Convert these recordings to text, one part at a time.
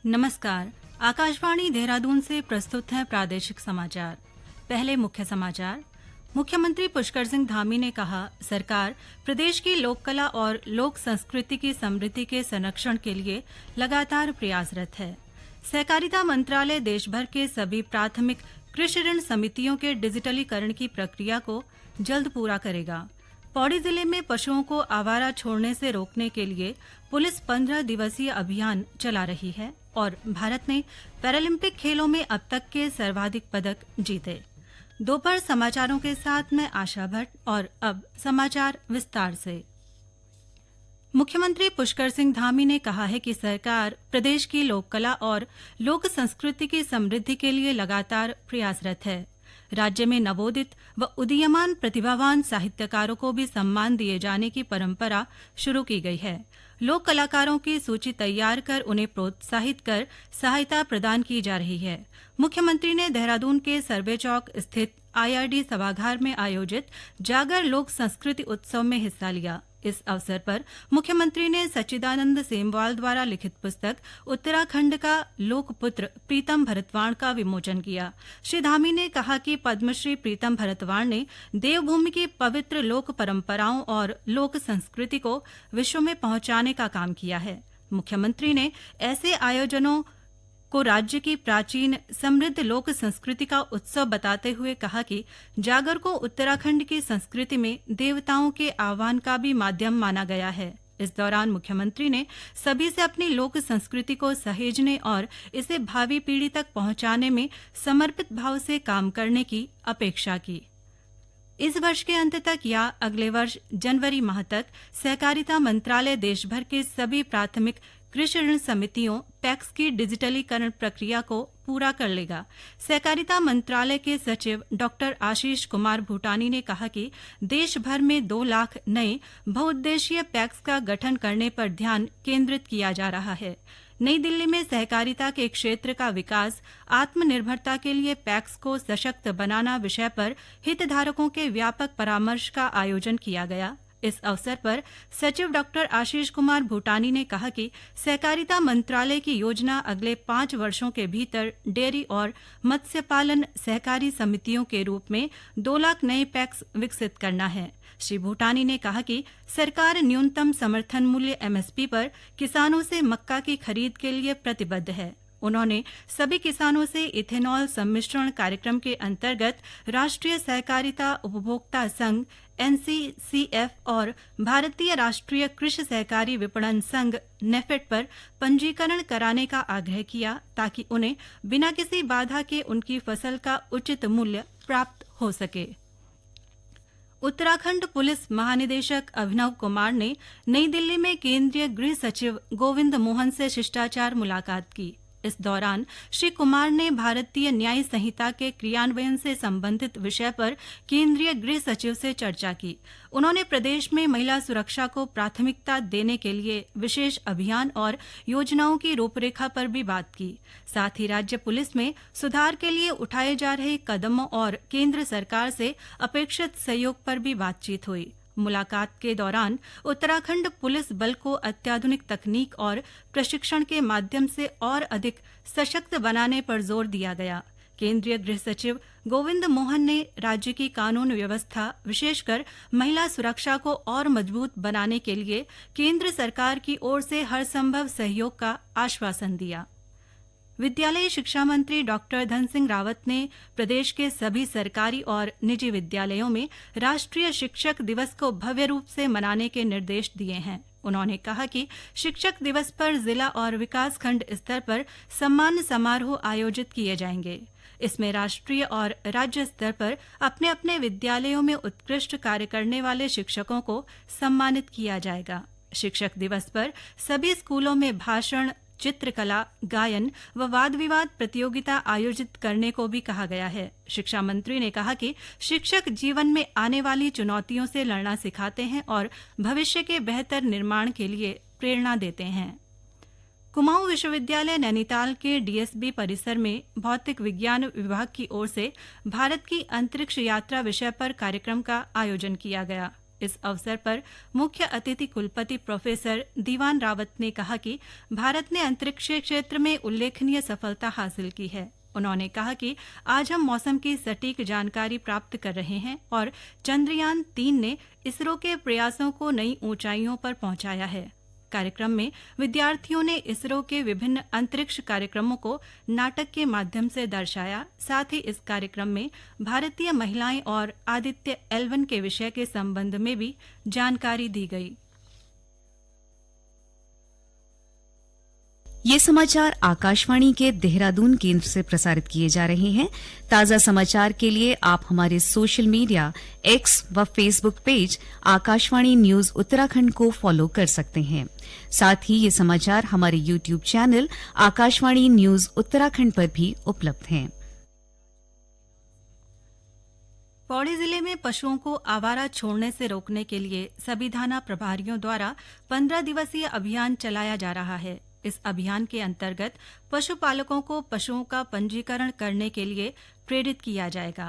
नमस्कार। आकाशवाणी देहरादून से प्रस्तुत हैं प्रादेशिक समाचार। पहले मुख्य समाचार। मुख्यमंत्री पुष्कर सिंह धामी ने कहा, सरकार प्रदेश की लोक कला और लोक संस्कृति की समृद्धि के संरक्षण के लिए लगातार प्रयासरत है। सहकारिता मंत्रालय देश भर के सभी प्राथमिक कृषि ऋण समितियों के डिजिटलीकरण की प्रक्रिया को जल्द पूरा करेगा। पौड़ी जिले में पशुओं को आवारा छोड़ने से रोकने के लिए पुलिस 15 दिवसीय अभियान चला रही है और भारत ने पैरालंपिक खेलों में अब तक के सर्वाधिक पदक जीते। दोपहर समाचारों के साथ मैं आशा भट्ट और अब समाचार विस्तार से। मुख्यमंत्री पुष्कर सिंह धामी ने कहा है कि सरकार प्रदेश की लोक कला और लोक संस्कृति की समृद्धि के लिए लगातार प्रयासरत है। राज्य में नवोदित व उदीयमान प्रतिभावान साहित्यकारों को भी सम्मान दिए जाने की परंपरा शुरू की गई है। लोक कलाकारों की सूची तैयार कर उन्हें प्रोत्साहित कर सहायता प्रदान की जा रही है। मुख्यमंत्री ने देहरादून के सर्वे चौक स्थित IRD सभागार में आयोजित जागर लोक संस्कृति उत्सव में हिस्सा लिया। इस अवसर पर मुख्यमंत्री ने सच्चिदानंद सेमवाल द्वारा लिखित पुस्तक उत्तराखंड का लोकपुत्र प्रीतम भरतवाण का विमोचन किया। श्री धामी ने कहा कि पद्मश्री प्रीतम भरतवाण ने देवभूमि की पवित्र लोक परंपराओं और लोक संस्कृति को विश्व में पहुंचाने का काम किया है। मुख्यमंत्री ने ऐसे आयोजनों को राज्य की प्राचीन समृद्ध लोक संस्कृति का उत्सव बताते हुए कहा कि जागर को उत्तराखंड की संस्कृति में देवताओं के आह्वान का भी माध्यम माना गया है। इस दौरान मुख्यमंत्री ने सभी से अपनी लोक संस्कृति को सहेजने और इसे भावी पीढ़ी तक पहुंचाने में समर्पित भाव से काम करने की अपेक्षा की। इस वर्ष के अंत तक या अगले वर्ष जनवरी माह तक सहकारिता मंत्रालय देश भर के सभी प्राथमिक कृषि ऋण समितियों पैक्स की डिजिटलीकरण प्रक्रिया को पूरा कर लेगा। सहकारिता मंत्रालय के सचिव डॉक्टर आशीष कुमार भूटानी ने कहा कि देश भर में 2 लाख नए बहुउद्देशीय पैक्स का गठन करने पर ध्यान केंद्रित किया जा रहा है। नई दिल्ली में सहकारिता के क्षेत्र का विकास, आत्मनिर्भरता के लिए पैक्स को सशक्त बनाना विषय पर हितधारकों के व्यापक परामर्श का आयोजन किया गया। इस अवसर पर सचिव डॉक्टर आशीष कुमार भूटानी ने कहा कि सहकारिता मंत्रालय की योजना अगले 5 वर्षों के भीतर डेयरी और मत्स्य पालन सहकारी समितियों के रूप में 2 लाख नए पैक्स विकसित करना है। श्री भूटानी ने कहा कि सरकार न्यूनतम समर्थन मूल्य MSP पर किसानों से मक्का की खरीद के लिए प्रतिबद्ध है। उन्होंने सभी किसानों से इथेनॉल सम्मिश्रण कार्यक्रम के अंतर्गत राष्ट्रीय सहकारिता उपभोक्ता संघ NCCF और भारतीय राष्ट्रीय कृषि सहकारी विपणन संघ नेफेड पर पंजीकरण कराने का आग्रह किया ताकि उन्हें बिना किसी बाधा के उनकी फसल का उचित मूल्य प्राप्त हो सके। उत्तराखंड पुलिस महानिदेशक अभिनव कुमार ने नई दिल्ली में केंद्रीय गृह सचिव गोविंद मोहन से शिष्टाचार मुलाकात की। इस दौरान श्री कुमार ने भारतीय न्याय संहिता के क्रियान्वयन से संबंधित विषय पर केंद्रीय गृह सचिव से चर्चा की। उन्होंने प्रदेश में महिला सुरक्षा को प्राथमिकता देने के लिए विशेष अभियान और योजनाओं की रूपरेखा पर भी बात की। साथ ही राज्य पुलिस में सुधार के लिए उठाए जा रहे कदमों और केंद्र सरकार से अपेक्षित सहयोग पर भी बातचीत हुई। मुलाकात के दौरान उत्तराखंड पुलिस बल को अत्याधुनिक तकनीक और प्रशिक्षण के माध्यम से और अधिक सशक्त बनाने पर जोर दिया गया। केंद्रीय गृह सचिव गोविंद मोहन ने राज्य की कानून व्यवस्था, विशेषकर महिला सुरक्षा को और मजबूत बनाने के लिए केंद्र सरकार की ओर से हर संभव सहयोग का आश्वासन दिया। विद्यालय शिक्षा मंत्री डॉक्टर धन सिंह रावत ने प्रदेश के सभी सरकारी और निजी विद्यालयों में राष्ट्रीय शिक्षक दिवस को भव्य रूप से मनाने के निर्देश दिए हैं। उन्होंने कहा कि शिक्षक दिवस पर जिला और विकासखंड स्तर पर सम्मान समारोह आयोजित किए जाएंगे। इसमें राष्ट्रीय और राज्य स्तर पर अपने अपने विद्यालयों में उत्कृष्ट कार्य करने वाले शिक्षकों को सम्मानित किया जाएगा। शिक्षक दिवस पर सभी स्कूलों में भाषण, चित्रकला, गायन व वाद विवाद प्रतियोगिता आयोजित करने को भी कहा गया है। शिक्षा मंत्री ने कहा कि शिक्षक जीवन में आने वाली चुनौतियों से लड़ना सिखाते हैं और भविष्य के बेहतर निर्माण के लिए प्रेरणा देते हैं। कुमाऊं विश्वविद्यालय नैनीताल के DSB परिसर में भौतिक विज्ञान विभाग की ओर से भारत की अंतरिक्ष यात्रा विषय पर कार्यक्रम का आयोजन किया गया। इस अवसर पर मुख्य अतिथि कुलपति प्रोफेसर दीवान रावत ने कहा कि भारत ने अंतरिक्ष क्षेत्र में उल्लेखनीय सफलता हासिल की है। उन्होंने कहा कि आज हम मौसम की सटीक जानकारी प्राप्त कर रहे हैं और चंद्रयान 3 ने इसरो के प्रयासों को नई ऊंचाइयों पर पहुंचाया है। कार्यक्रम में विद्यार्थियों ने इसरो के विभिन्न अंतरिक्ष कार्यक्रमों को नाटक के माध्यम से दर्शाया। साथ ही इस कार्यक्रम में भारतीय महिलाएं और आदित्य L1 के विषय के संबंध में भी जानकारी दी गई। ये समाचार आकाशवाणी के देहरादून केंद्र से प्रसारित किए जा रहे हैं। ताजा समाचार के लिए आप हमारे सोशल मीडिया X व Facebook page Akashvani news Uttarakhand को फॉलो कर सकते हैं। साथ ही ये समाचार हमारे YouTube channel Akashvani news Uttarakhand पर भी उपलब्ध हैं। पौड़ी जिले में पशुओं को आवारा छोड़ने से रोकने के लिए सभी थाना प्रभारियों द्वारा 15 दिवसीय अभियान चलाया जा रहा है। इस अभियान के अंतर्गत पशुपालकों को पशुओं का पंजीकरण करने के लिए प्रेरित किया जाएगा।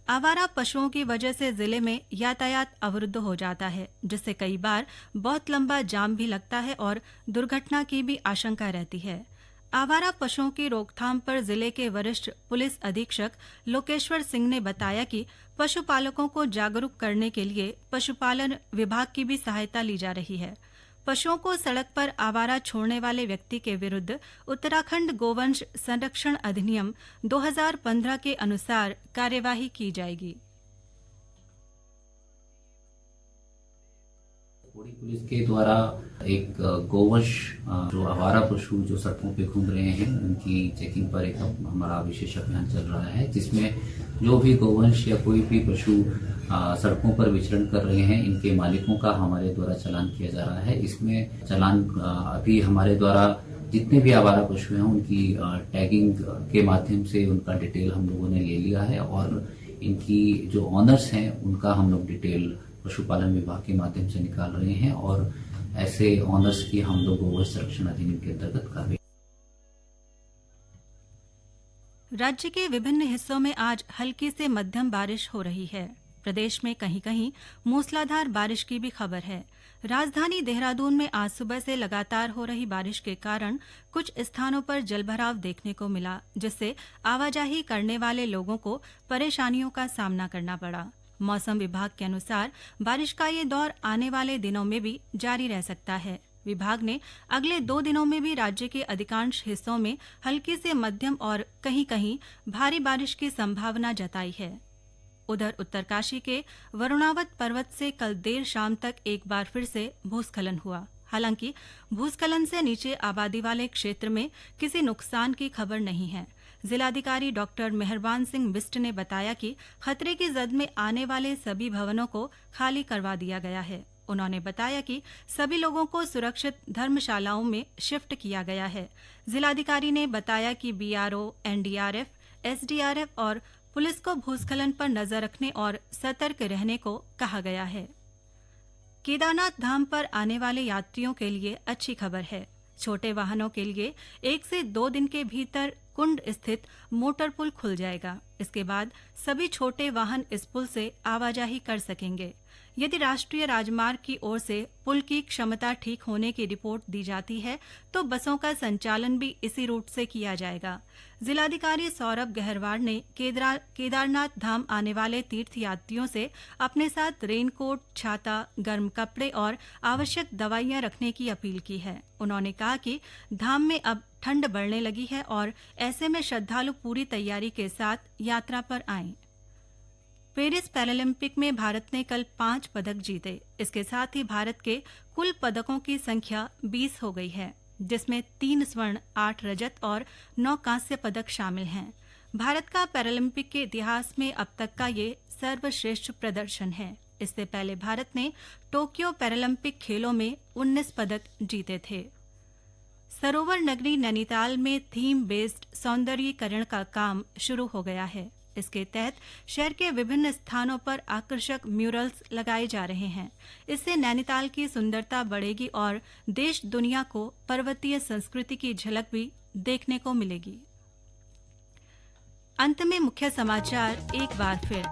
आवारा पशुओं की वजह से जिले में यातायात अवरुद्ध हो जाता है, जिससे कई बार बहुत लंबा जाम भी लगता है और दुर्घटना की भी आशंका रहती है। आवारा पशुओं की रोकथाम पर जिले के वरिष्ठ पुलिस अधीक्षक लोकेश्वर सिंह ने बताया कि पशुपालकों को जागरूक करने के लिए पशुपालन विभाग की भी सहायता ली जा रही है। पशुओं को सड़क पर आवारा छोड़ने वाले व्यक्ति के विरुद्ध उत्तराखंड गोवंश संरक्षण अधिनियम 2015 के अनुसार कार्यवाही की जाएगी। पौड़ी पुलिस के द्वारा एक गोवंश जो आवारा पशु जो सड़कों पे घूम रहे हैं उनकी चेकिंग पर एक हमारा विशेष अभियान चल रहा है, जिसमें जो भी गोवंश या कोई भी पशु सड़कों पर विचरण कर रहे हैं इनके मालिकों का हमारे द्वारा चालान किया जा रहा है। इसमें चालान अभी हमारे द्वारा जितने भी आवारा पशु हैं उनकी टैगिंग के माध्यम से उनका डिटेल हम लोगों ने ले लिया है और इनकी जो ऑनर्स हैं उनका हम लोग डिटेल पशुपालन विभाग के माध्यम से निकाल रहे हैं और ऐसे ऑनर्स की हम लोग गोवंश संरक्षण अधिनियम के अंतर्गत कार्रवाई। राज्य के विभिन्न हिस्सों में आज हल्की से मध्यम बारिश हो रही है। प्रदेश में कहीं कहीं मूसलाधार बारिश की भी खबर है। राजधानी देहरादून में आज सुबह से लगातार हो रही बारिश के कारण कुछ स्थानों पर जलभराव देखने को मिला, जिससे आवाजाही करने वाले लोगों को परेशानियों का सामना करना पड़ा। मौसम विभाग के अनुसार बारिश का ये दौर आने वाले दिनों में भी जारी रह सकता है। विभाग ने अगले 2 दिनों में भी राज्य के अधिकांश हिस्सों में हल्की से मध्यम और कहीं-कहीं भारी बारिश की संभावना जताई है। उधर उत्तरकाशी के वरुणावत पर्वत से कल देर शाम तक एक बार फिर से भूस्खलन हुआ। हालांकि भूस्खलन से नीचे आबादी वाले क्षेत्र में किसी नुकसान की खबर नहीं है। जिलाधिकारी डॉक्टर मेहरबान सिंह बिष्ट ने बताया कि खतरे की जद में आने वाले सभी भवनों को खाली करवा दिया गया है। उन्होंने बताया कि सभी लोगों को सुरक्षित धर्मशालाओं में शिफ्ट किया गया है। जिलाधिकारी ने बताया कि BRO, NDRF, SDRF और पुलिस को भूस्खलन पर नजर रखने और सतर्क रहने को कहा गया है। केदारनाथ धाम पर आने वाले यात्रियों के लिए अच्छी खबर है। छोटे वाहनों के लिए 1 से 2 दिन के भीतर कुंड स्थित मोटर पुल खुल जाएगा। इसके बाद सभी छोटे वाहन इस पुल से आवाजाही कर सकेंगे। यदि राष्ट्रीय राजमार्ग की ओर से पुल की क्षमता ठीक होने की रिपोर्ट दी जाती है तो बसों का संचालन भी इसी रूट से किया जाएगा। जिलाधिकारी सौरभ गहरवार ने केदारनाथ धाम आने वाले तीर्थयात्रियों से अपने साथ रेनकोट, छाता, गर्म कपड़े और आवश्यक दवाइयां रखने की अपील की है। उन्होंने कहा कि धाम में अब ठंड बढ़ने लगी है और ऐसे में श्रद्धालु पूरी तैयारी के साथ यात्रा पर आएं। पेरिस पैरालंपिक में भारत ने कल 5 पदक जीते। इसके साथ ही भारत के कुल पदकों की संख्या 20 हो गई है, जिसमें 3 स्वर्ण, 8 रजत और 9 कांस्य पदक शामिल हैं। भारत का पैरालंपिक के इतिहास में अब तक का ये सर्वश्रेष्ठ प्रदर्शन है। इससे पहले भारत ने टोक्यो पैरालंपिक खेलों में 19 पदक जीते थे। सरोवर नगरी नैनीताल में थीम बेस्ड सौंदर्यीकरण का काम शुरू हो गया है। इसके तहत शहर के विभिन्न स्थानों पर आकर्षक म्यूरल्स लगाए जा रहे हैं। इससे नैनीताल की सुंदरता बढ़ेगी और देश दुनिया को पर्वतीय संस्कृति की झलक भी देखने को मिलेगी। अंत में मुख्य समाचार एक बार फिर।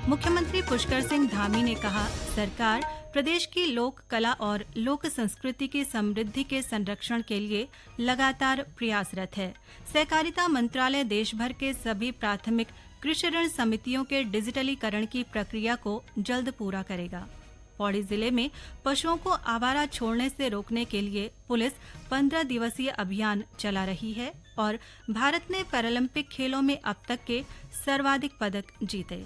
मुख्यमंत्री पुष्कर सिंह धामी ने कहा, सरकार प्रदेश की लोक कला और लोक संस्कृति की समृद्धि के संरक्षण के लिए लगातार प्रयासरत है। सहकारिता मंत्रालय देश भर के सभी प्राथमिक कृषि ऋण समितियों के डिजिटलीकरण की प्रक्रिया को जल्द पूरा करेगा। पौड़ी जिले में पशुओं को आवारा छोड़ने से रोकने के लिए पुलिस 15 दिवसीय अभियान चला रही है और भारत ने पैरालंपिक खेलों में अब तक के सर्वाधिक पदक जीते।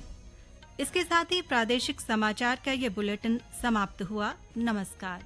इसके साथ ही प्रादेशिक समाचार का ये बुलेटिन समाप्त हुआ। नमस्कार।